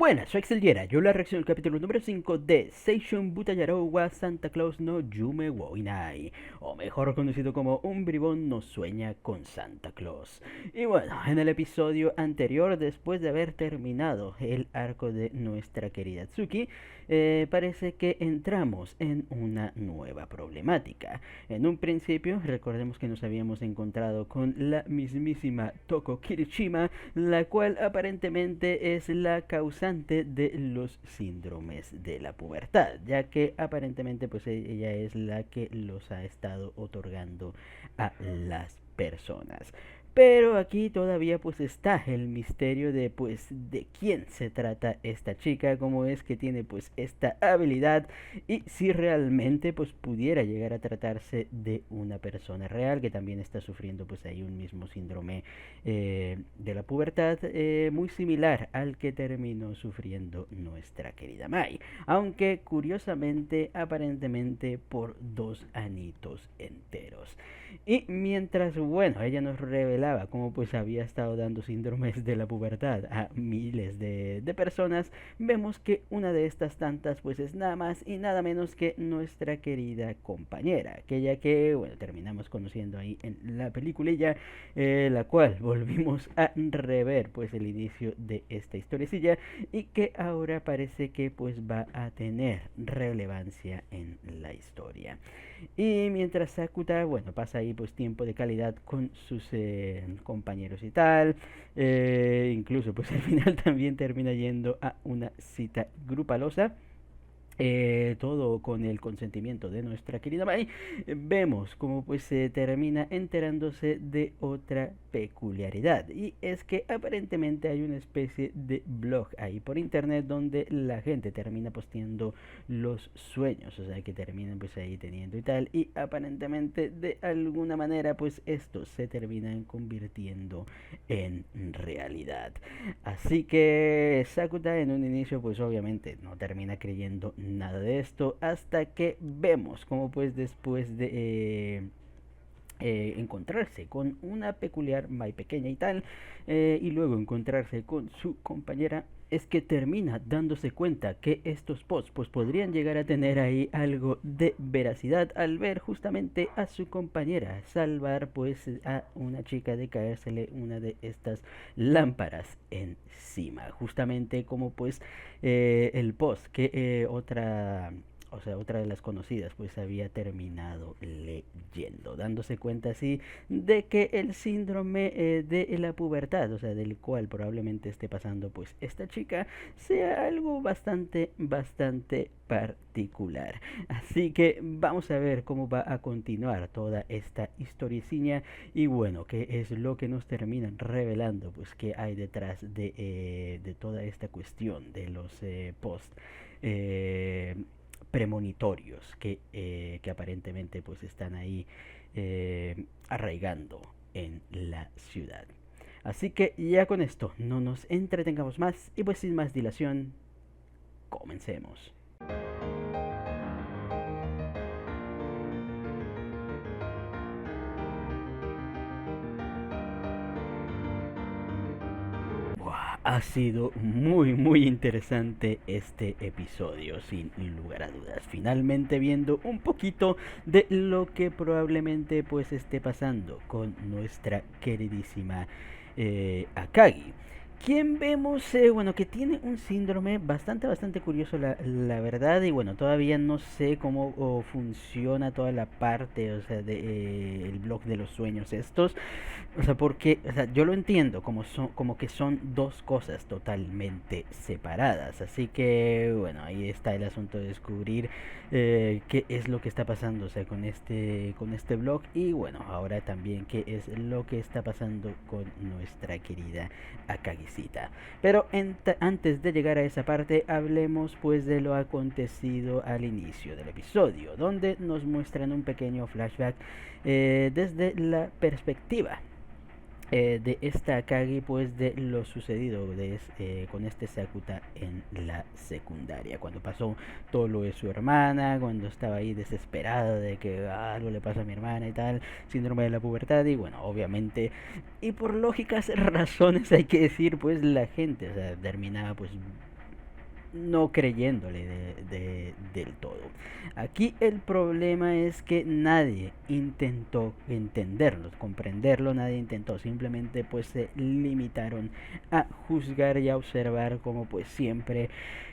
Buenas, soy Axel Yera. Yo la reacción al capítulo número 5 de Seishun Butayaro wa Santa Claus no Yume wo Inai, o mejor conocido como Un bribón no sueña con Santa Claus. Y bueno, en el episodio anterior, después de haber terminado el arco de nuestra querida Tsuki, parece que entramos en una nueva problemática. En un principio, recordemos que nos habíamos encontrado con la mismísima Toko Kirishima, la cual aparentemente es la causante de los síndromes de la pubertad, ya que aparentemente pues ella es la que los ha estado otorgando a las personas. Pero aquí todavía pues está el misterio de pues de quién se trata esta chica, cómo es que tiene pues esta habilidad y si realmente pues pudiera llegar a tratarse de una persona real que también está sufriendo pues ahí un mismo síndrome de la pubertad muy similar al que terminó sufriendo nuestra querida Mai, aunque curiosamente aparentemente por 2 anitos enteros. Y mientras, bueno, ella nos revelaba cómo pues había estado dando síndromes de la pubertad a miles de personas, vemos que una de estas tantas pues es nada más y nada menos que nuestra querida compañera, aquella que, bueno, terminamos conociendo ahí en la peliculilla, la cual volvimos a rever pues el inicio de esta historiecilla y que ahora parece que pues va a tener relevancia en la historia. Y mientras Sakuta, bueno, pasa ahí pues tiempo de calidad con sus compañeros y tal. Incluso pues al final también termina yendo a una cita grupalosa, todo con el consentimiento de nuestra querida Mai, vemos como pues se termina enterándose de otra peculiaridad y es que aparentemente hay una especie de blog ahí por internet donde la gente termina posteando los sueños, o sea que terminan pues ahí teniendo y tal, y aparentemente de alguna manera pues estos se terminan convirtiendo en realidad. Así que Sakuta en un inicio pues obviamente no termina creyendo nada de esto hasta que vemos como pues después de encontrarse con una peculiar Mai pequeña y tal, y luego encontrarse con su compañera, es que termina dándose cuenta que estos posts pues podrían llegar a tener ahí algo de veracidad al ver justamente a su compañera salvar pues a una chica de caérsele una de estas lámparas encima, justamente como pues el post que otra de las conocidas pues había terminado leyendo, dándose cuenta así de que el síndrome de la pubertad, o sea, del cual probablemente esté pasando pues esta chica, sea algo bastante particular. Así que vamos a ver cómo va a continuar toda esta historiecilla y bueno, qué es lo que nos terminan revelando, pues qué hay detrás de toda esta cuestión de los posts eh, premonitorios que aparentemente pues están ahí arraigando en la ciudad. Así que ya con esto no nos entretengamos más y pues sin más dilación, comencemos. Ha sido muy interesante este episodio, sin lugar a dudas. Finalmente viendo un poquito de lo que probablemente pues esté pasando con nuestra queridísima Akagi. Quien vemos, bueno, que tiene un síndrome bastante curioso, la verdad, y bueno, todavía no sé cómo funciona toda la parte, o sea, de el blog de los sueños estos, o sea, porque, o sea, yo lo entiendo como que son dos cosas totalmente separadas. Así que, bueno, ahí está el asunto de descubrir qué es lo que está pasando, o sea, con este blog. Y bueno, ahora también qué es lo que está pasando con nuestra querida Akagisita. Pero antes de llegar a esa parte, hablemos pues de lo acontecido al inicio del episodio, donde nos muestran un pequeño flashback desde la perspectiva de esta Akagi pues de lo sucedido con este Sakuta en la secundaria, cuando pasó todo lo de su hermana, cuando estaba ahí desesperada de que algo le pasa a mi hermana y tal, síndrome de la pubertad, y bueno, obviamente y por lógicas razones hay que decir pues la gente, o sea, terminaba pues no creyéndole del todo. Aquí el problema es que nadie intentó entenderlo, comprenderlo, nadie intentó, simplemente pues se limitaron a juzgar y a observar como pues siempre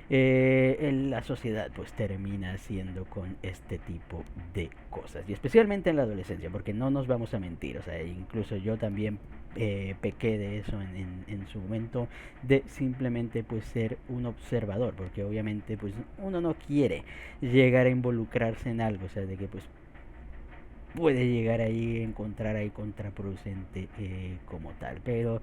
la sociedad pues termina haciendo con este tipo de cosas, y especialmente en la adolescencia, porque no nos vamos a mentir, o sea, incluso yo también pequé de eso en su momento, de simplemente pues ser un observador, porque obviamente pues uno no quiere llegar a involucrarse en algo, o sea, de que pues puede llegar ahí a encontrar ahí contraproducente como tal, pero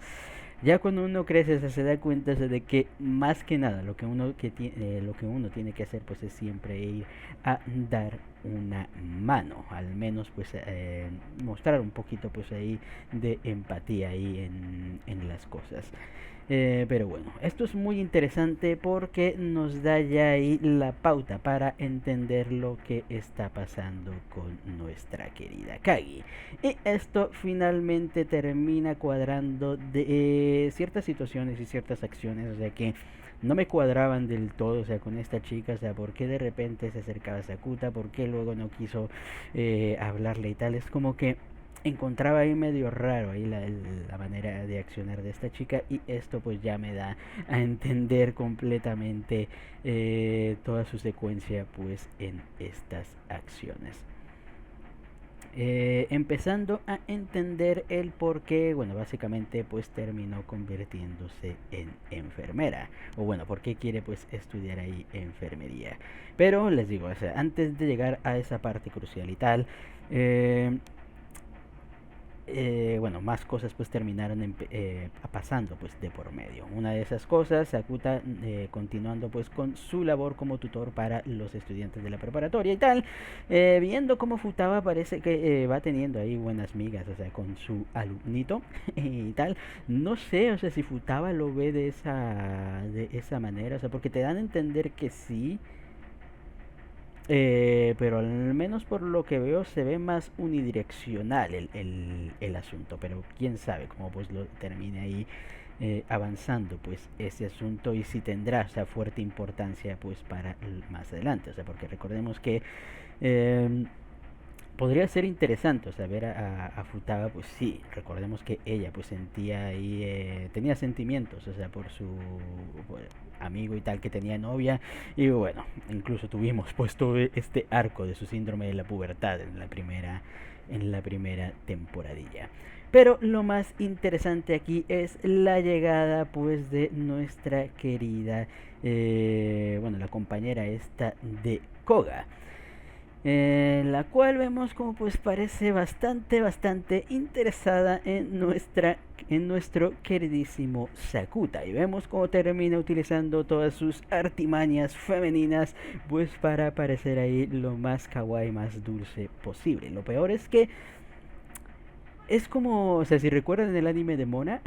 ya cuando uno crece se da cuenta de que más que nada lo que uno tiene que hacer pues es siempre ir a dar una mano, al menos pues mostrar un poquito pues ahí de empatía ahí en las cosas. Pero bueno, esto es muy interesante porque nos da ya ahí la pauta para entender lo que está pasando con nuestra querida Kagi. Y esto finalmente termina cuadrando de ciertas situaciones y ciertas acciones, o sea que no me cuadraban del todo, o sea, con esta chica, o sea, por qué de repente se acercaba a Sakuta, por qué luego no quiso hablarle y tal, es como que encontraba ahí medio raro ahí la manera de accionar de esta chica, y esto pues ya me da a entender completamente toda su secuencia pues en estas acciones. Empezando a entender el por qué, bueno, básicamente pues terminó convirtiéndose en enfermera, o bueno, por qué quiere pues estudiar ahí enfermería. Pero les digo, o sea, antes de llegar a esa parte crucial y tal, bueno, más cosas pues terminaron pasando pues de por medio. Una de esas cosas, Sakuta continuando pues con su labor como tutor para los estudiantes de la preparatoria y tal, viendo cómo Futaba parece que va teniendo ahí buenas migas, o sea, con su alumnito y tal. No sé, o sea, si Futaba lo ve de esa manera, o sea, porque te dan a entender que sí, pero al menos por lo que veo se ve más unidireccional el asunto, pero quién sabe cómo pues lo termine ahí avanzando pues ese asunto, y si tendrá esa fuerte importancia pues para más adelante, o sea, porque recordemos que eh, podría ser interesante, o sea, ver a Futaba, pues sí, recordemos que ella pues sentía ahí, tenía sentimientos, o sea, por amigo y tal que tenía novia, y bueno, incluso tuvimos pues todo este arco de su síndrome de la pubertad en la primera temporadilla. Pero lo más interesante aquí es la llegada pues de nuestra querida, bueno, la compañera esta de Koga, la cual vemos como pues parece bastante interesada en nuestro queridísimo Sakuta, y vemos cómo termina utilizando todas sus artimañas femeninas pues para parecer ahí lo más kawaii, más dulce posible. Lo peor es que es como, o sea, si recuerdan el anime de Mona,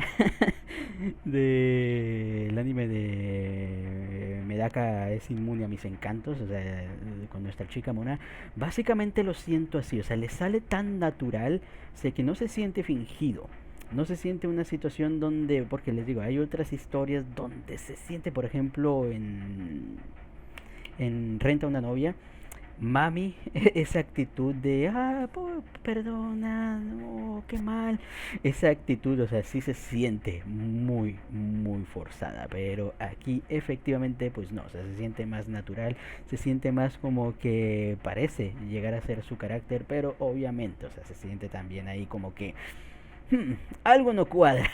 el anime de Medaka es inmune a mis encantos, o sea, con nuestra chica Mona, básicamente lo siento así, o sea, le sale tan natural, sé que no se siente fingido. No se siente una situación donde, porque les digo, hay otras historias donde se siente, por ejemplo, en Renta a una novia, Mami, esa actitud de, perdona, no, qué mal. Esa actitud, o sea, sí se siente muy forzada, pero aquí efectivamente, pues no, o sea, se siente más natural, se siente más como que parece llegar a ser su carácter, pero obviamente, o sea, se siente también ahí como que algo no cuadra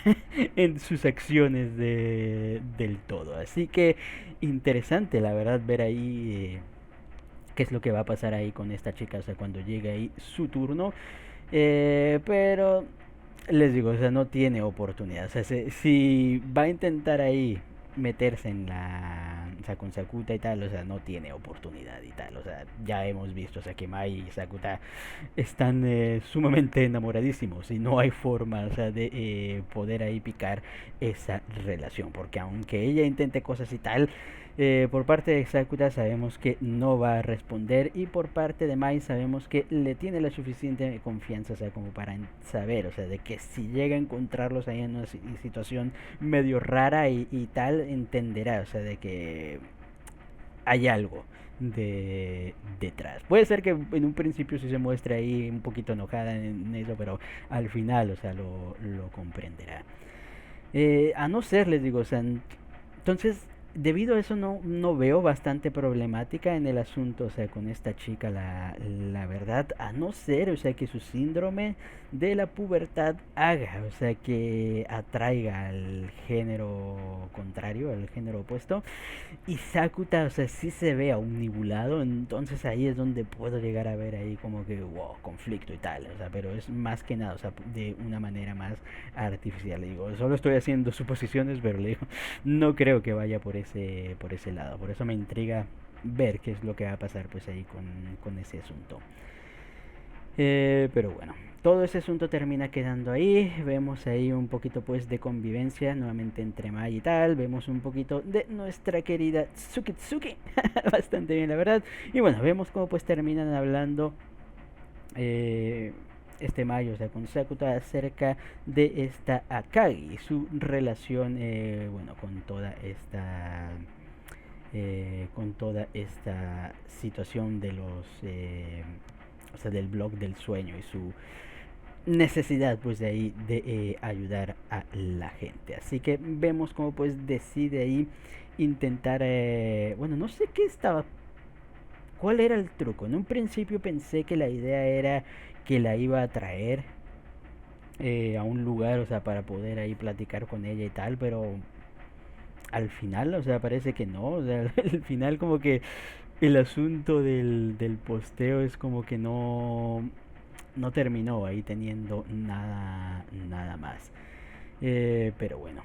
en sus acciones del todo. Así que interesante, la verdad, ver ahí qué es lo que va a pasar ahí con esta chica, o sea, cuando llegue ahí su turno. Pero les digo, o sea, no tiene oportunidad. O sea, si va a intentar ahí meterse en o sea, con Sakuta y tal, o sea, no tiene oportunidad y tal. O sea, ya hemos visto, o sea, que Mai y Sakuta están sumamente enamoradísimos, y no hay forma, o sea, de poder ahí picar esa relación, porque aunque ella intente cosas y tal, por parte de Sakuta sabemos que no va a responder, y por parte de Mai sabemos que le tiene la suficiente confianza, o sea, como para saber, o sea, de que si llega a encontrarlos ahí en una situación medio rara y tal, entenderá, o sea, de que hay algo detrás. Puede ser que en un principio sí se muestre ahí un poquito enojada en eso, pero al final, o sea, lo comprenderá. A no ser, les digo, o sea, entonces, debido a eso no veo bastante problemática en el asunto, o sea, con esta chica, la verdad, a no ser, o sea, que su síndrome de la pubertad haga, o sea, que atraiga al género contrario, al género opuesto, y Sakuta, o sea, sí se ve omnibulado, entonces ahí es donde puedo llegar a ver ahí como que, wow, conflicto y tal, o sea, pero es más que nada, o sea, de una manera más artificial, le digo, solo estoy haciendo suposiciones, pero le digo, no creo que vaya por ese lado, por eso me intriga ver qué es lo que va a pasar pues ahí con ese asunto. Pero bueno, todo ese asunto termina quedando ahí. Vemos ahí un poquito pues de convivencia nuevamente entre Mai y tal. Vemos un poquito de nuestra querida Tsukitsuki. Bastante bien la verdad. Y bueno, vemos cómo pues terminan hablando este Mai, o sea, con Sakuta acerca de esta Akagi. Su relación, bueno, con toda esta situación de los... o sea, del blog del sueño y su necesidad pues de ahí de ayudar a la gente. Así que vemos cómo pues decide ahí intentar, bueno, no sé qué estaba, cuál era el truco. En un principio pensé que la idea era que la iba a traer a un lugar, o sea, para poder ahí platicar con ella y tal, pero al final, o sea, parece que no, o sea, al final como que el asunto del posteo es como que no terminó ahí teniendo nada más. Pero bueno.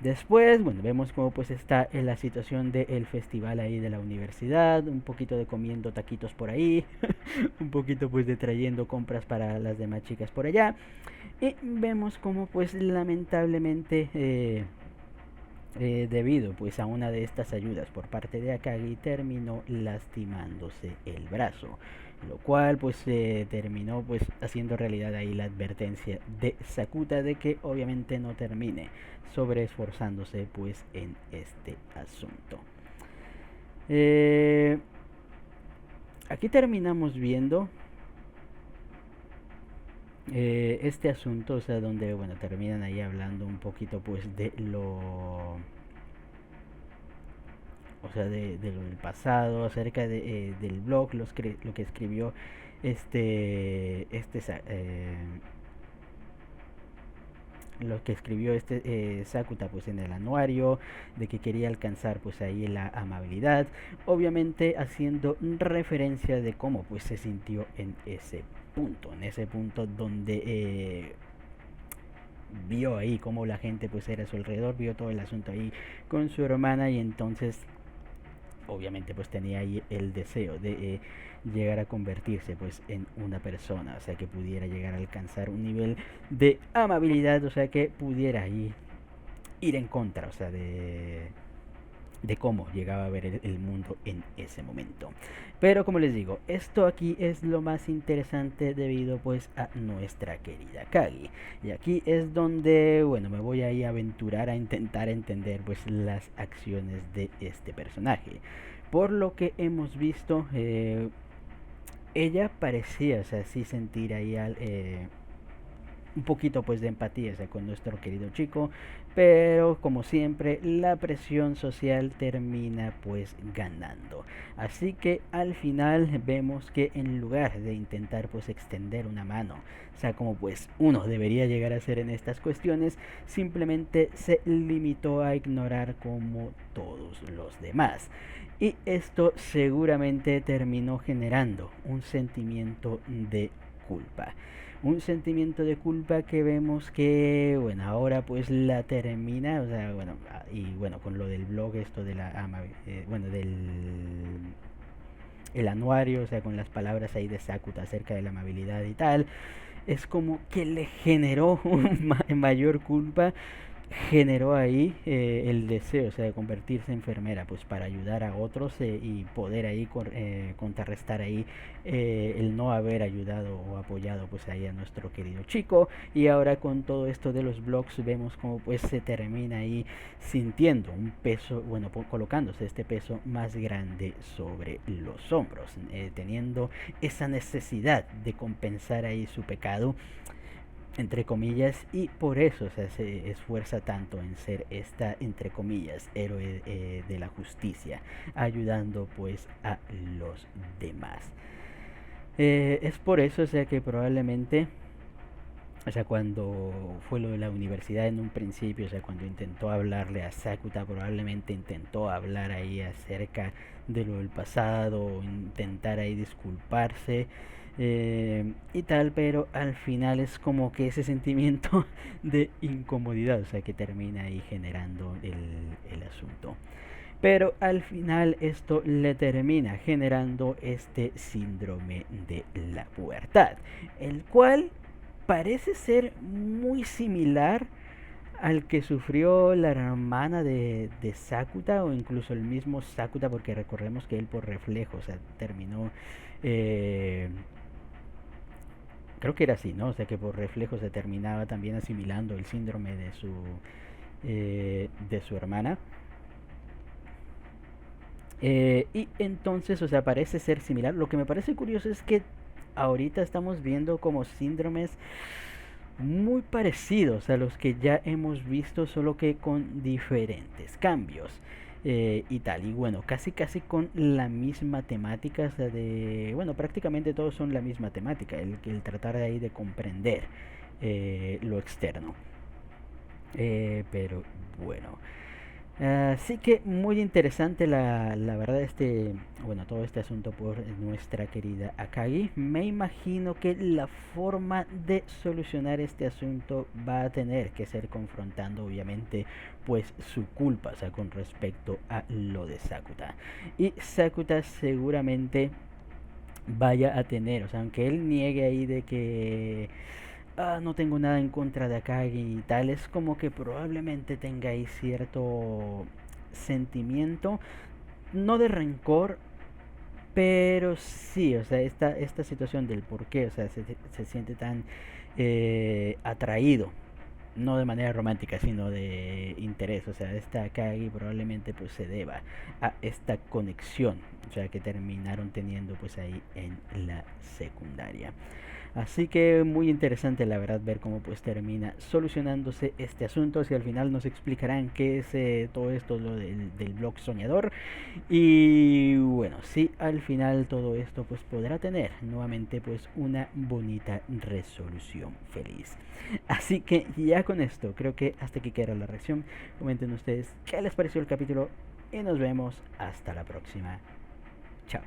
Después, bueno, vemos cómo pues está en la situación del festival ahí de la universidad, un poquito de comiendo taquitos por ahí, un poquito pues de trayendo compras para las demás chicas por allá. Y vemos cómo pues lamentablemente debido pues a una de estas ayudas por parte de Akagi terminó lastimándose el brazo, lo cual pues terminó pues haciendo realidad ahí la advertencia de Sakuta de que obviamente no termine sobre esforzándose pues en este asunto. eh, Aquí terminamos viendo este asunto, o sea, donde bueno terminan ahí hablando un poquito pues de lo, o sea, de lo del pasado, acerca del blog, lo que escribió este lo que escribió Sakuta pues en el anuario, de que quería alcanzar pues ahí la amabilidad, obviamente haciendo referencia de cómo pues se sintió en ese punto donde vio ahí cómo la gente pues era a su alrededor, vio todo el asunto ahí con su hermana y entonces obviamente pues tenía ahí el deseo de llegar a convertirse pues en una persona, o sea que pudiera llegar a alcanzar un nivel de amabilidad, o sea que pudiera ahí ir en contra, o sea de cómo llegaba a ver el mundo en ese momento. Pero como les digo, esto aquí es lo más interesante debido pues a nuestra querida Kagi. Y aquí es donde, bueno, me voy a ir a aventurar a intentar entender pues las acciones de este personaje. Por lo que hemos visto, ella parecía, o sea, sí sentir ahí un poquito pues de empatía, o sea, con nuestro querido chico, pero como siempre la presión social termina pues ganando, así que al final vemos que en lugar de intentar pues extender una mano, o sea, como pues uno debería llegar a hacer en estas cuestiones, simplemente se limitó a ignorar como todos los demás. Y esto seguramente terminó generando un sentimiento de culpa, un sentimiento de culpa que vemos que bueno ahora pues la termina, o sea bueno, y bueno con lo del blog esto de la bueno del el anuario, o sea con las palabras ahí de Sakuta acerca de la amabilidad y tal, es como que le generó mayor culpa, generó ahí el deseo, o sea, de convertirse en enfermera, pues para ayudar a otros y poder ahí contrarrestar ahí el no haber ayudado o apoyado pues ahí a nuestro querido chico. Y ahora con todo esto de los blogs vemos como pues se termina ahí sintiendo un peso, bueno, colocándose este peso más grande sobre los hombros, teniendo esa necesidad de compensar ahí su pecado, entre comillas, y por eso, o sea, se esfuerza tanto en ser esta, entre comillas, héroe de la justicia, ayudando pues a los demás. Es por eso, o sea, que probablemente, o sea, cuando fue lo de la universidad en un principio, o sea, cuando intentó hablarle a Sakuta, probablemente intentó hablar ahí acerca de lo del pasado, intentar ahí disculparse y tal, pero al final es como que ese sentimiento de incomodidad, o sea, que termina ahí generando el asunto. Pero al final esto le termina generando este síndrome de la pubertad, el cual parece ser muy similar al que sufrió la hermana de Sakuta o incluso el mismo Sakuta, porque recordemos que él por reflejo, o sea, terminó, eh, creo que era así, ¿no? O sea, que por reflejo se terminaba también asimilando el síndrome de su hermana. Y entonces, o sea, parece ser similar. Lo que me parece curioso es que ahorita estamos viendo como síndromes muy parecidos a los que ya hemos visto, solo que con diferentes cambios y tal. Y bueno, casi casi con la misma temática, o sea, bueno, prácticamente todos son la misma temática, el tratar de ahí de comprender lo externo. Pero bueno. Así que muy interesante la verdad bueno, todo este asunto por nuestra querida Akagi. Me imagino que la forma de solucionar este asunto va a tener que ser confrontando obviamente pues su culpa, o sea, con respecto a lo de Sakuta. Y Sakuta seguramente vaya a tener, o sea, aunque él niegue ahí de que no tengo nada en contra de Akagi y tal, es como que probablemente tenga ahí cierto sentimiento, no de rencor, pero sí, o sea, esta situación del por qué, o sea, se siente tan atraído, no de manera romántica, sino de interés, o sea, esta Akagi probablemente pues se deba a esta conexión, o sea, que terminaron teniendo pues ahí en la secundaria. Así que muy interesante la verdad ver cómo pues termina solucionándose este asunto. Si al final nos explicarán qué es todo esto lo del blog soñador. Y bueno, si al final todo esto pues podrá tener nuevamente pues una bonita resolución feliz. Así que ya con esto creo que hasta aquí queda la reacción. Comenten ustedes qué les pareció el capítulo y nos vemos hasta la próxima. Chao.